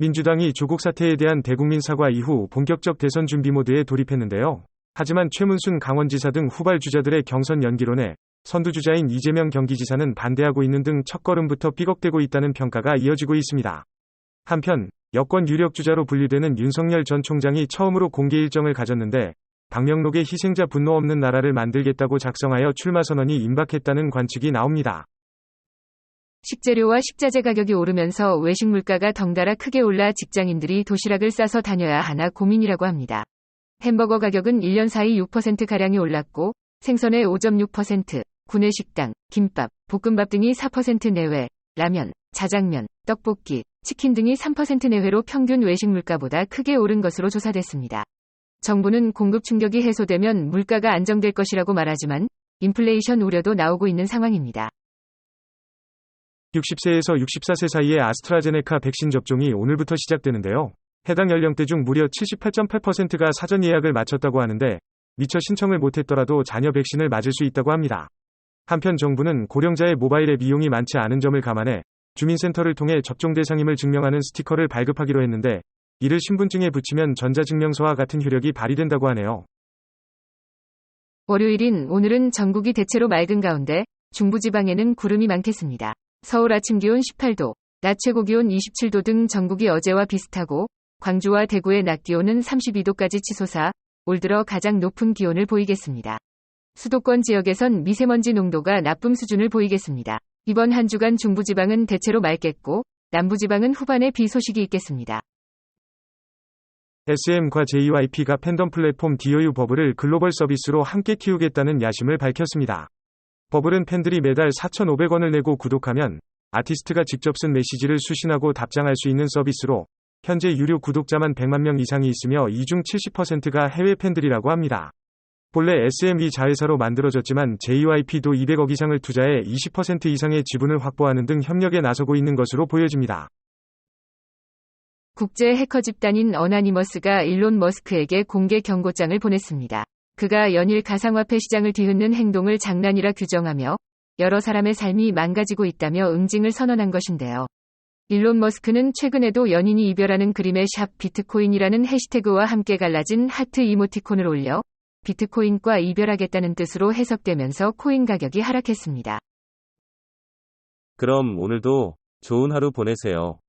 민주당이 조국 사태에 대한 대국민 사과 이후 본격적 대선 준비 모드에 돌입했는데요. 하지만 최문순 강원지사 등 후발 주자들의 경선 연기론에 선두주자인 이재명 경기지사는 반대하고 있는 등 첫걸음부터 삐걱대고 있다는 평가가 이어지고 있습니다. 한편 여권 유력 주자로 분류되는 윤석열 전 총장이 처음으로 공개 일정을 가졌는데 방명록에 희생자 분노 없는 나라를 만들겠다고 작성하여 출마 선언이 임박했다는 관측이 나옵니다. 식재료와 식자재 가격이 오르면서 외식 물가가 덩달아 크게 올라 직장인들이 도시락을 싸서 다녀야 하나 고민이라고 합니다. 햄버거 가격은 1년 사이 6%가량이 올랐고 생선의 5.6%, 구내식당, 김밥, 볶음밥 등이 4% 내외, 라면, 자장면, 떡볶이, 치킨 등이 3% 내외로 평균 외식 물가보다 크게 오른 것으로 조사됐습니다. 정부는 공급 충격이 해소되면 물가가 안정될 것이라고 말하지만 인플레이션 우려도 나오고 있는 상황입니다. 60세에서 64세 사이의 아스트라제네카 백신 접종이 오늘부터 시작되는데요. 해당 연령대 중 무려 78.8%가 사전 예약을 마쳤다고 하는데 미처 신청을 못했더라도 자녀 백신을 맞을 수 있다고 합니다. 한편 정부는 고령자의 모바일 앱 이용이 많지 않은 점을 감안해 주민센터를 통해 접종 대상임을 증명하는 스티커를 발급하기로 했는데 이를 신분증에 붙이면 전자증명서와 같은 효력이 발휘된다고 하네요. 월요일인 오늘은 전국이 대체로 맑은 가운데 중부지방에는 구름이 많겠습니다. 서울 아침 기온 18도, 낮 최고 기온 27도 등 전국이 어제와 비슷하고 광주와 대구의 낮 기온은 32도까지 치솟아 올 들어 가장 높은 기온을 보이겠습니다. 수도권 지역에선 미세먼지 농도가 나쁨 수준을 보이겠습니다. 이번 한 주간 중부지방은 대체로 맑겠고 남부지방은 후반에 비 소식이 있겠습니다. SM과 JYP가 팬덤 플랫폼 DOU 버블을 글로벌 서비스로 함께 키우겠다는 야심을 밝혔습니다. 버블은 팬들이 매달 4,500원을 내고 구독하면 아티스트가 직접 쓴 메시지를 수신하고 답장할 수 있는 서비스로 현재 유료 구독자만 100만 명 이상이 있으며 이 중 70%가 해외 팬들이라고 합니다. 본래 SM이 자회사로 만들어졌지만 JYP도 200억 이상을 투자해 20% 이상의 지분을 확보하는 등 협력에 나서고 있는 것으로 보여집니다. 국제 해커 집단인 어나니머스가 일론 머스크에게 공개 경고장을 보냈습니다. 그가 연일 가상화폐 시장을 뒤흔는 행동을 장난이라 규정하며 여러 사람의 삶이 망가지고 있다며 응징을 선언한 것인데요. 일론 머스크는 최근에도 연인이 이별하는 그림의 샵 비트코인이라는 해시태그와 함께 갈라진 하트 이모티콘을 올려 비트코인과 이별하겠다는 뜻으로 해석되면서 코인 가격이 하락했습니다. 그럼 오늘도 좋은 하루 보내세요.